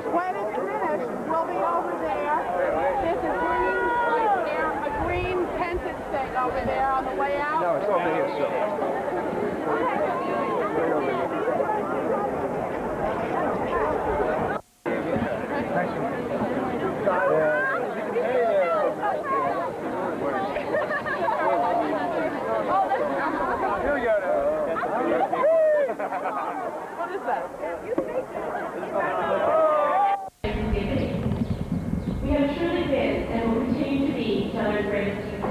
When it's finished, we'll be over there. There's a green, right there, a green tented thing over there on the way out. No, it's over here, sir. Right over here. Thank you. What is that? We have truly been and will continue to be each other's greatest teachers.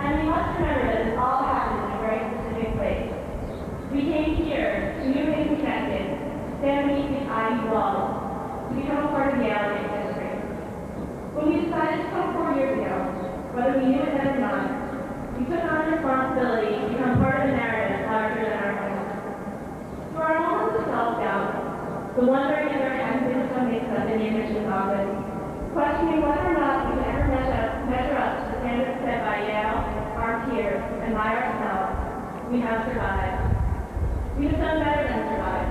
And we must remember that this all happened in a very specific place. We came here to new and connected, stand beneath these ivy walls, to become a part of Yale and its history. When we decided to come 4 years ago, whether we knew it then or not, we took on the responsibility to become part of the narrative larger than our own. Through our moments of self-doubt, the wondering if there hadn't been some mix-up in the admissions office, questioning whether or not we could ever measure up to the standards set by Yale, our peers, and by ourselves, we have survived. We have done better than survive.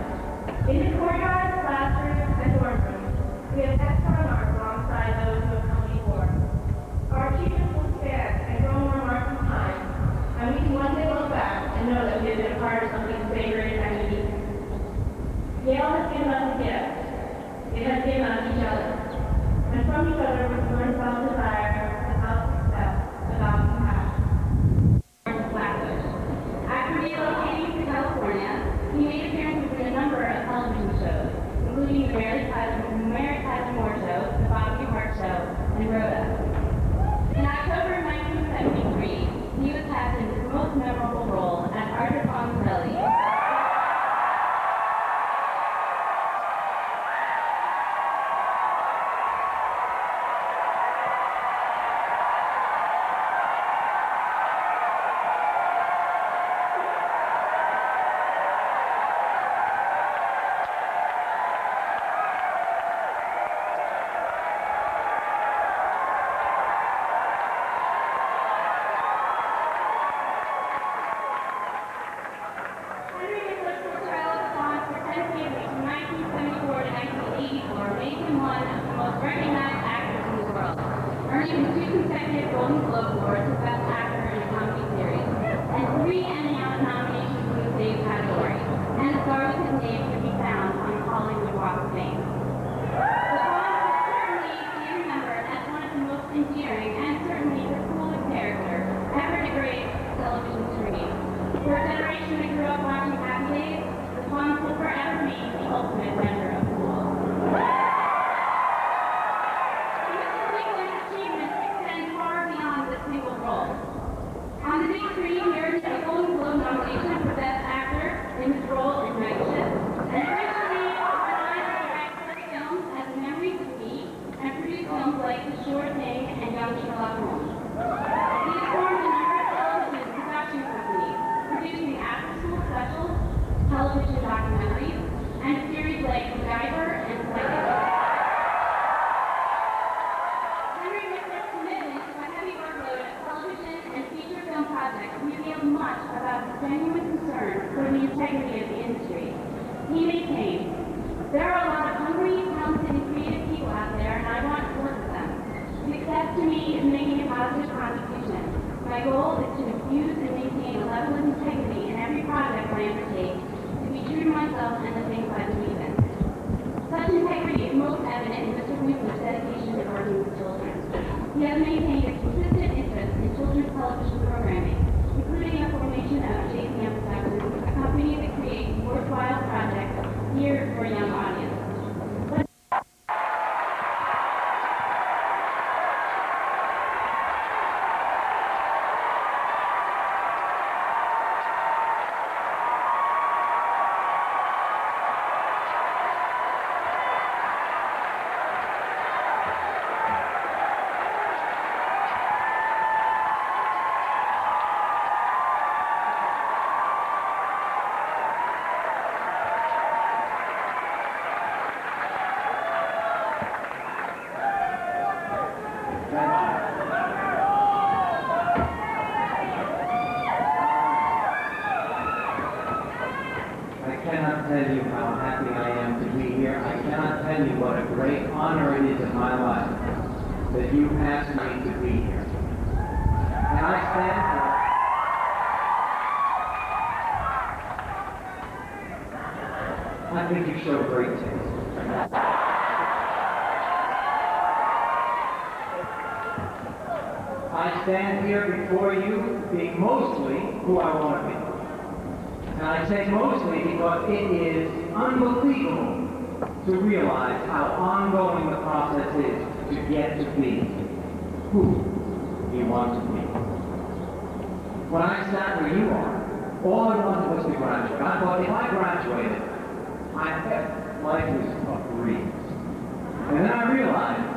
In the courtyards, classrooms, and dorm rooms, we have kept our mark alongside those who have come before. Our achievements will stand and grow more marked in time, and we can one day look back and know that we have been a part of something sacred and unique. Yale has given us a gift. It has given us each other. And from each other we learn about desire, about success, about compassion. After relocating to California, he made appearances in a number of television shows, including the Mary Tyler Moore Show most recognized actors in the world, earning 2 consecutive Golden Globe Awards for Best Actor in a Comedy Series, and 3 Emmy nominations in the same category, and a star with his name can be found on the Hollywood Walk of Fame. The Fonz will certainly be remembered as one of the most endearing and certainly the coolest character ever to grace television screen. For a generation that grew up watching Happy Days, the Fonz will forever be the ultimate measure of cool. Mr. Winkler's achievements extend far beyond this single role. On the big screen, he earned a Golden Globe nomination for Best Actor in his role in Night Shift, and originally went on to direct such films as Memories of Me and produce films like The Sure Thing and Young Sherlock Holmes. He has formed a number of television production companies, producing after-school specials, television documentaries, and series like MacGyver and Psychic. Henry Winkler's commitment to a heavy workload of television and feature film projects revealed much about his genuine concern for the integrity of the industry. He maintained, "There are a lot of hungry, talented, and creative people out there, and I want to work with them. Success to me is making a positive contribution. My goal is to infuse and maintain a level of integrity in every project I undertake, to be true to myself and the things I believe in." Such integrity is most evident in Mr. Winkler's dedication to working with children. He has maintained a consistent interest in children's television programming, including the formation of JCM Productions, a company that creates worthwhile projects geared for a young audience. I cannot tell you how happy I am to be here. I cannot tell you what a great honor it is in my life that you asked me to be here. And I stand for... I think you show great taste. I stand here before you being mostly who I want to be. And I say mostly because it is unbelievable to realize how ongoing the process is to get to be who you want to be. When I sat where you are, all I wanted was to graduate. I thought if I graduated, life was a breeze. And then I realized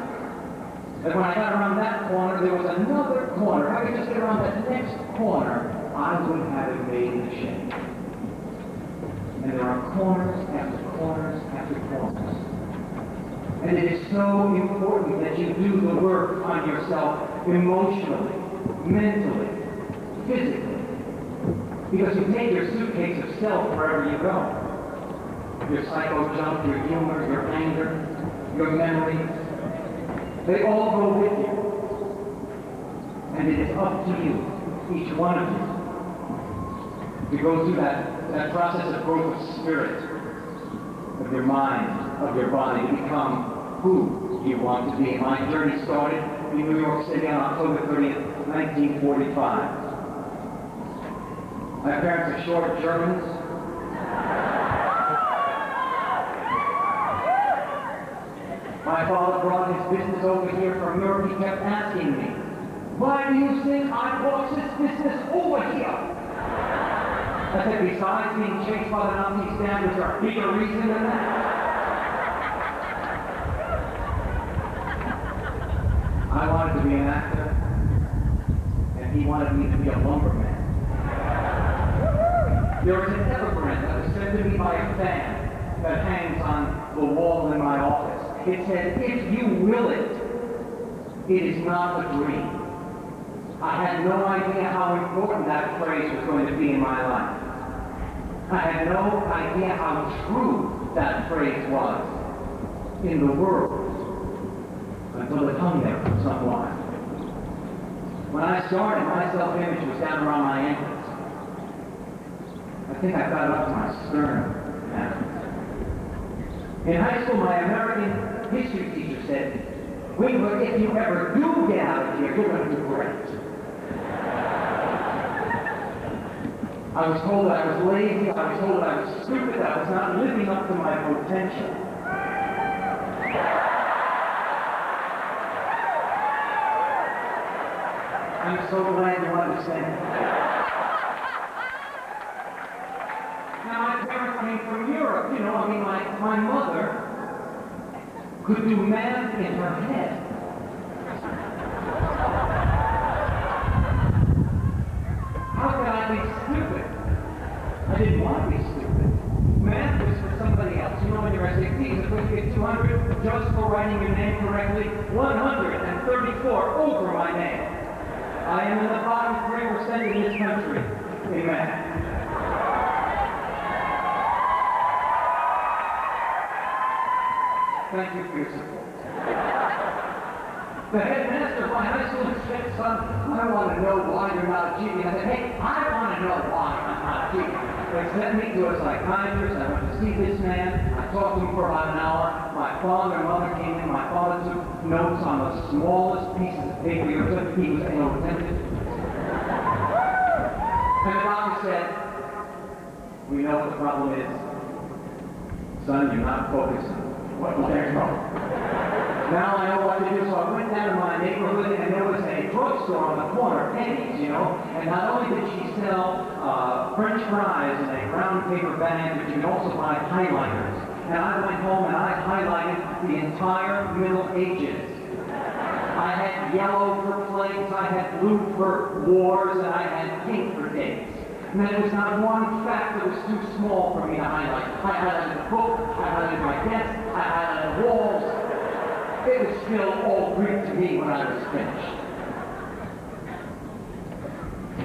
that when I got around that corner, there was another corner. If I could just get around that next corner, I would have it made in shape. And there are corners after corners after corners. And it is so important that you do the work on yourself emotionally, mentally, physically. Because you take your suitcase of self wherever you go. Your psycho junk, your humor, your anger, your memories, they all go with you. And it is up to you, each one of you, to go through that process of growth of spirit, of your mind, of your body, to become who you want to be. My journey started in New York City on October 30th, 1945. My parents are short Germans. My father brought his business over here from Europe. He kept asking me, "Why do you think I brought this business over here?" I said, "Besides being chased by the Nazi stand, is there a bigger reason than that?" I wanted to be an actor, and he wanted me to be a lumberman. There was an epigram that was sent to me by a fan that hangs on the wall in my office. It said, "If you will it, it is not a dream." I had no idea how important that phrase was going to be in my life. I had no idea how true that phrase was in the world until it hung there for some while. When I started, my self-image was down around my ankles. I think I got up to my sternum. In high school, my American history teacher said, "Winkler, if you ever do get out of here, you're going to do great." I was told I was lazy, I was told I was stupid, I was not living up to my potential. I'm so glad you understand. Now, my parents came from Europe, you know, I mean, my mother could do math in her head. How could I be stupid? I didn't want to be stupid. Math was for somebody else. You know, in your SATs, if you get 200 just for writing your name correctly, 134 over my name. I am in the bottom 3% in this country in math. Thank you for your support. The headmaster of my high school said, "Son, I want to know why you're not achieving." I said, "Hey, I want to know why I'm not achieving." They sent me to a psychiatrist. I went to see this man. I talked to him for about an hour. My father and mother came in. My father took notes on the smallest pieces of paper you ever took. He was anal-retentive. And the doctor said, "We know what the problem is. Son, you're not focusing." What was their problem? Now I know what to do, so I went down to my neighborhood, and there was a drugstore on the corner, Penny's, you know, and not only did she sell French fries in a brown paper bag, but you could also buy highlighters. And I went home and I highlighted the entire Middle Ages. I had yellow for plagues, I had blue for wars, and I had pink for dates. And there was not one fact that was too small for me to highlight. I highlighted the book, I highlighted my desk, I highlighted the walls. It was still all Greek to me when I was finished.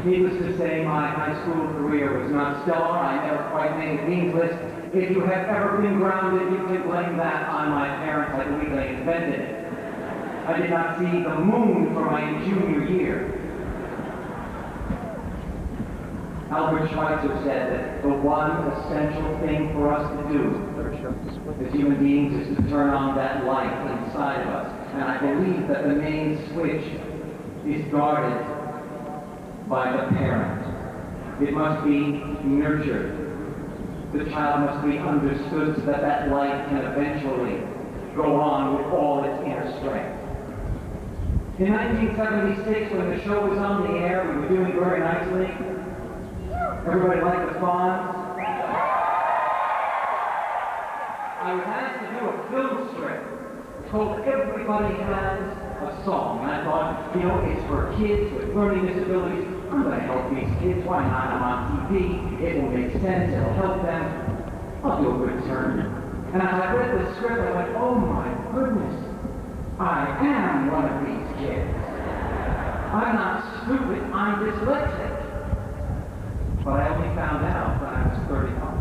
Needless to say, my high school career was not stellar. I never quite made the dean's list. If you have ever been grounded, you can blame that on my parents. I believe they invented it. I did not see the moon for my junior year. Albert Schweitzer said that the one essential thing for us to do as human beings is to turn on that light inside of us. And I believe that the main switch is guarded by the parent. It must be nurtured. The child must be understood so that that light can eventually go on with all its inner strength. In 1976, when the show was on the air, we were doing very nicely. Everybody liked the Fonz. I was asked to do a film strip called Everybody Has a Song. And I thought, you know, it's for kids with learning disabilities. I'm going to help these kids. Why not? I'm on TV. It will make sense. It'll help them. I'll do a good turn. And as I read the script, I went, oh my goodness. I am one of these kids. I'm not stupid. I'm dyslexic. But I only found out when I was 31.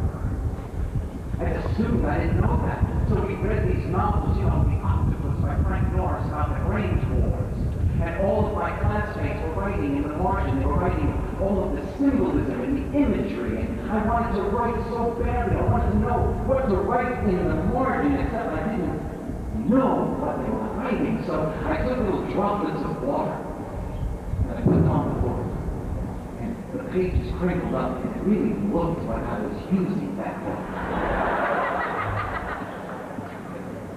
As a student, I didn't know that. So we read these novels, you know, The Octopus by Frank Norris about the Grange Wars. And all of my classmates were writing in the margin. They were writing all of the symbolism and the imagery. And I wanted to write so badly. I wanted to know what to write in the margin, except I didn't know what they were writing. So I took little droplets of water and I put them on the board. The pages crinkled up, and it really looked like I was using that book.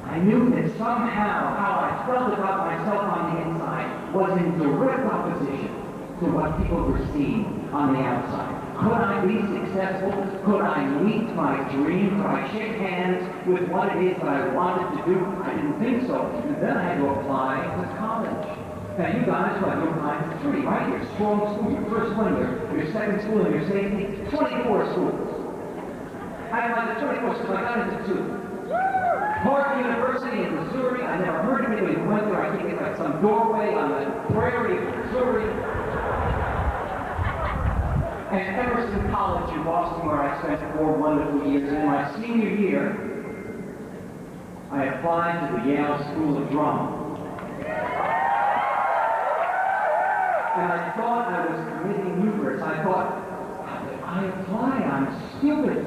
I knew that somehow how I felt about myself on the inside was in direct opposition to what people were seeing on the outside. Could I be successful? Could I meet my dream? Could I shake hands with what it is that I wanted to do? I didn't think so. And then I had to apply to college. Now, you guys will have your mind to three, right? Your strong school, your first one, your second school, and your safety. 24 schools. I applied to 24 schools. I got into two. Park University in Missouri. I never heard of it when we went there. I think it's like some doorway on the prairie of Missouri. And Emerson College in Boston, where I spent 4 wonderful years. In my senior year, I applied to the Yale School of Drama. And I thought I was committing hubris. I thought, how did I apply? I'm stupid.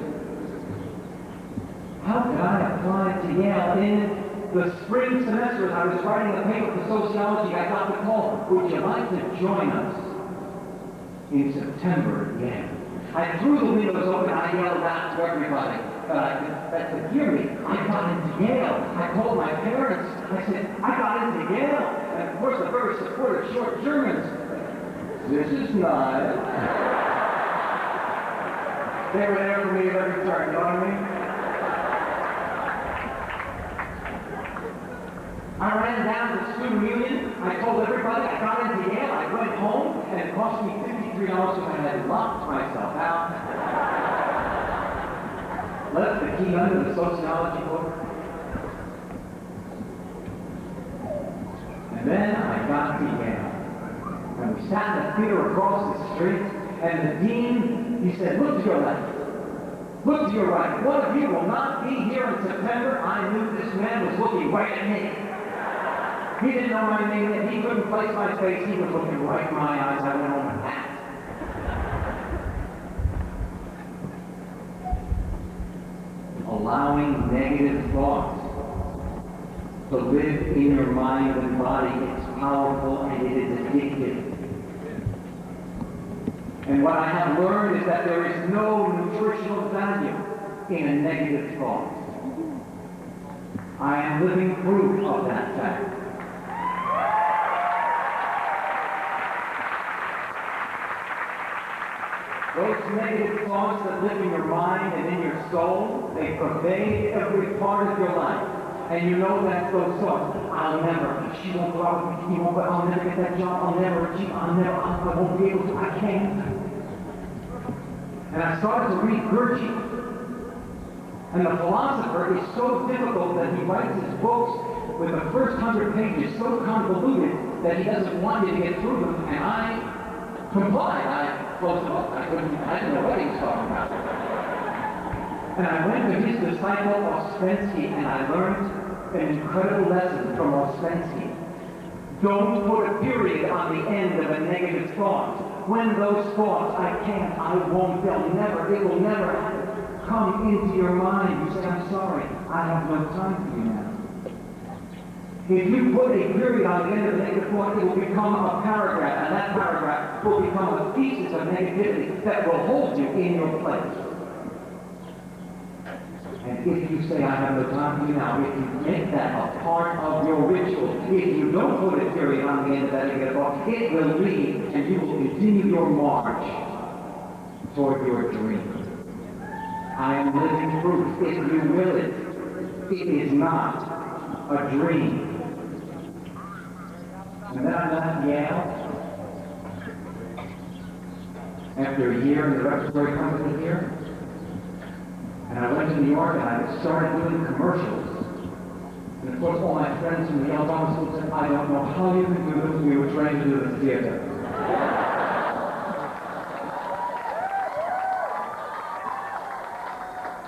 How could I apply to Yale? In the spring semester, as I was writing a paper for sociology, I got the call, would you like to join us in September at Yale? I threw the windows open, I yelled out to everybody that could hear me. I got into Yale. I called my parents. I said, I got into Yale. And of course, the very supportive short Germans. This is nice. They were there for me at every turn, you know what I mean? I ran down to the student union. I told everybody I got into Yale. I went home, and it cost me $53 because I had locked myself out. Left the key under the sociology book. And then I got to Yale. And we sat in the theater across the street, and the dean, he said, look to your left. Look to your right. One of you will not be here in September. I knew this man was looking right at me. He didn't know my name, and he couldn't place my face. He was looking right in my eyes. I went home and laughed. Allowing negative thoughts to live in your mind and body is powerful and it is addictive. And what I have learned is that there is no nutritional value in a negative thought. I am living proof of that fact. Those negative thoughts that live in your mind and in your soul, they pervade every part of your life. And you know that those thoughts, I'll never, she won't go out with me, he won't go, I'll never get that job, I'll never achieve, I won't be able to, I can't. And I started to read Gurdjieff. And the philosopher is so difficult that he writes his books with the first 100 pages so convoluted that he doesn't want you to get through them. And I complied. I closed the book. I didn't know what he was talking about. And I went to his disciple Ouspensky, and I learned an incredible lesson from Ouspensky. Don't put a period on the end of a negative thought. When those thoughts, I can't, I won't, it will never come into your mind. You say, I'm sorry, I have no time for you now. If you put a period on the end of a negative thought, it will become a paragraph, and that paragraph will become a thesis of negativity that will hold you in your place. And if you say, I have no time for you now, if you make that a part of your ritual, if you don't put a period on the end of that negative thought, it will lead, and you will continue your march toward your dream. I am living proof, if you will it is not a dream. And then I left Yale after a year in the repertory company here. And I went to New York and I started doing commercials. And of course all my friends from the Yale Drama School said, I don't know how you can do this, we were trained to do this theater.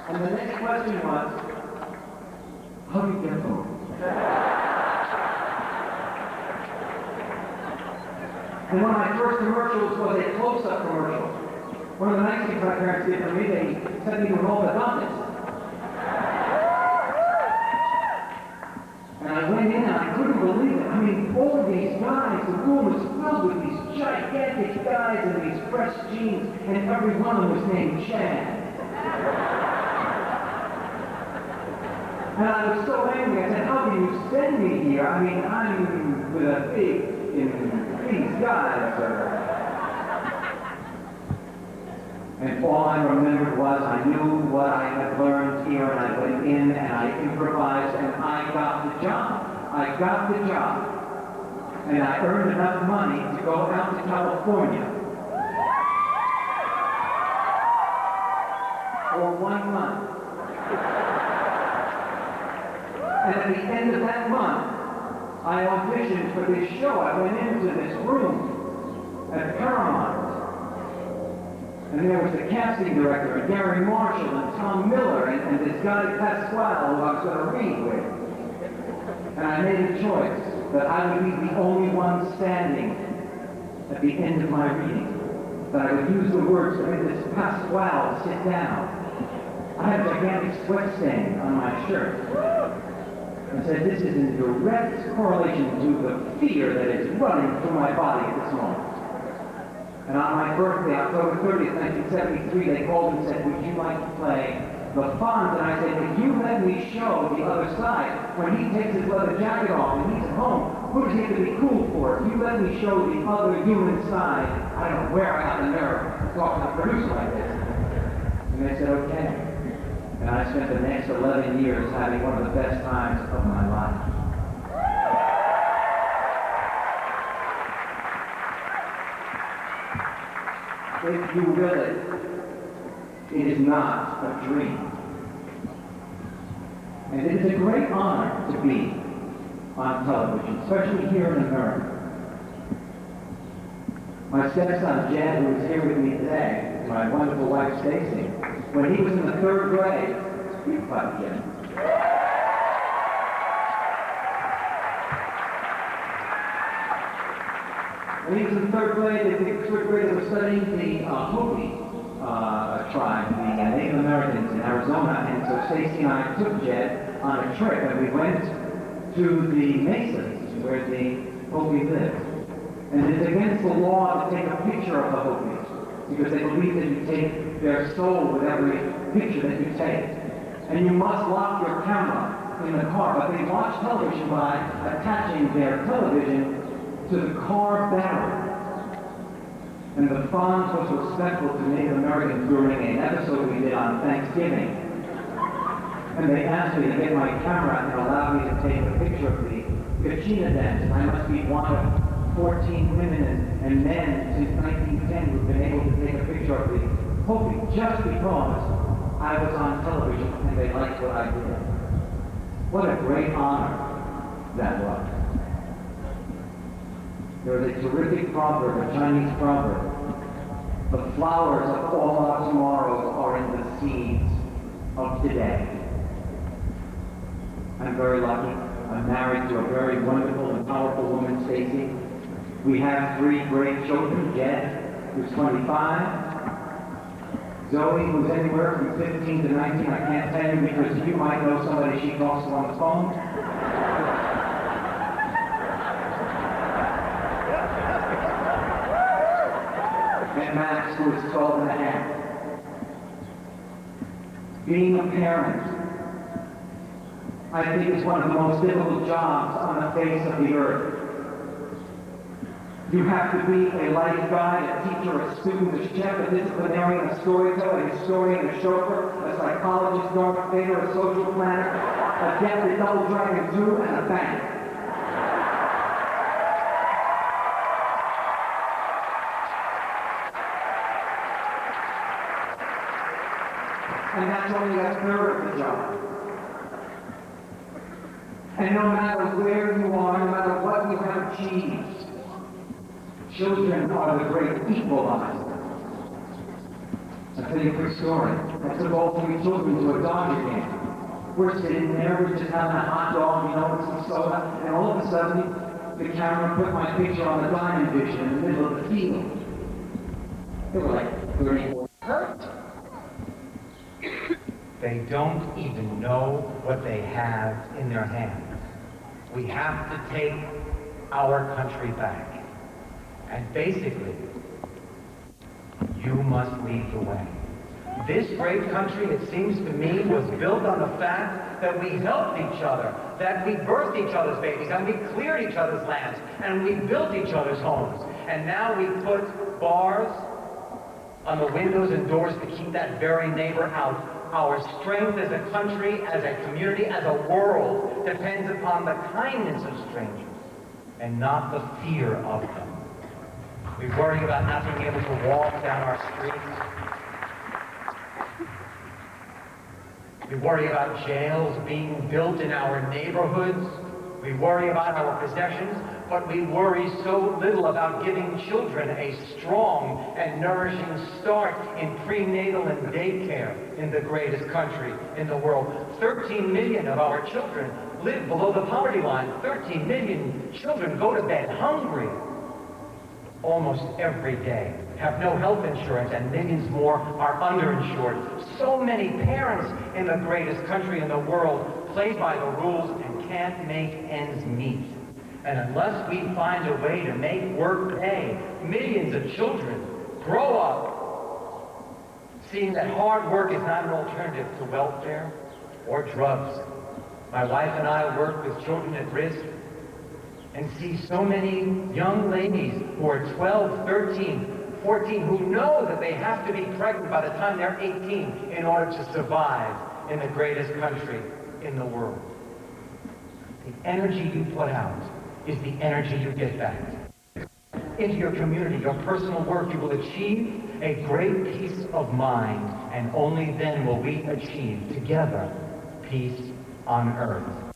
And the next question was, how do you get home? And one of my first commercials was a close-up commercial. One of the nice things my parents did for me, they sent me to an orthodontist. And I went in and I couldn't believe it. I mean, all of these guys, the room was filled with these gigantic guys in these fresh jeans, and every one of them was named Chad. And I was so angry. I said, how can you send me here? I mean, I'm with a big, these guys. And all I remembered was I knew what I had learned here, and I went in and I improvised, and I got the job. I got the job. And I earned enough money to go out to California for 1 month. And at the end of that month, I auditioned for this show. I went into this room at Paramount. And there was the casting director, and Gary Marshall, and Tom Miller, and this guy Pasquale, who I was going to read with. And I made a choice. that I would be the only one standing at the end of my reading, that I would use the words of this Pasquale, sit down. I had a gigantic sweat stain on my shirt. I said, this is in direct correlation to the fear that is running through my body at this moment. And on my birthday, October 30th, 1973, they called and said, would you like to play the Fonz? And I said, if you let me show the other side, when he takes his leather jacket off and he's at home, who does he have to be cool for? If you let me show the other human side, I don't know where I got the nerve to talk to the producer like this. And they said, okay. And I spent the next 11 years having one of the best times of my life. If you will it is not a dream. And it is a great honor to be on television, especially here in America. My stepson, Jed, who is here with me today, my wonderful wife, Stacy, when he was in the 3rd grade, you clap, Jed. When he was in 3rd grade, they were studying the Hopi tribe, the Native Americans in Arizona, and so Stacy and I took Jed on a trip, and we went to the mesas where the Hopi lived. And it's against the law to take a picture of the Hopis, because they believe that you take their soul with every picture that you take. And you must lock your camera in the car, but they watch television by attaching their television to the car battery. And the Fonz was respectful to Native Americans during an episode we did on Thanksgiving. And they asked me to get my camera and allow me to take a picture of the Kachina dance. And I must be one of 14 women and men since 1910 who've been able to take a picture of the Hopi just because I was on television and they liked what I did. What a great honor that was. There is a terrific proverb, a Chinese proverb. The flowers of all our tomorrows are in the seeds of today. I'm very lucky. I'm married to a very wonderful and powerful woman, Stacy. We have 3 great children, Jed, who's 25, Zoe, who's anywhere from 15 to 19. I can't tell you because you might know somebody she talks to on the phone. And Max, who is 12 and a half. Being a parent, I think, is one of the most difficult jobs on the face of the earth. You have to be a life guide, a teacher, a student, a chef, a disciplinarian, a storyteller, a historian, a chauffeur, a psychologist, Darth Vader, a social planner, a death at Double Dragon 2, and a bank. And that's only a third of the job. And no matter where you are, no matter what you have achieved, children are the great equalizer. I'll tell you a quick story. I took all 3 children to a Dodger game. We're sitting there, we're just having a hot dog, with some soda, and all of a sudden, the camera put my picture on the diamond vision in the middle of the field. They were like 34 hurt. They don't even know what they have in their hands. We have to take our country back. And basically, you must lead the way. This great country, it seems to me, was built on the fact that we helped each other, that we birthed each other's babies, and we cleared each other's lands, and we built each other's homes. And now we put bars on the windows and doors to keep that very neighbor out. Our strength as a country, as a community, as a world depends upon the kindness of strangers and not the fear of them. We worry about not being able to walk down our streets. We worry about jails being built in our neighborhoods. We worry about our possessions, but we worry so little about giving children a strong and nourishing start in prenatal and daycare in the greatest country in the world. 13 million of our children live below the poverty line. 13 million children go to bed hungry almost every day, have no health insurance, and millions more are underinsured. So many parents in the greatest country in the world play by the rules and can't make ends meet. And unless we find a way to make work pay, millions of children grow up seeing that hard work is not an alternative to welfare or drugs. My wife and I work with children at risk and see so many young ladies who are 12, 13, 14 who know that they have to be pregnant by the time they're 18 in order to survive in the greatest country in the world. The energy you put out is the energy you get back. Into your community, your personal work, you will achieve a great peace of mind, and only then will we achieve together peace on earth.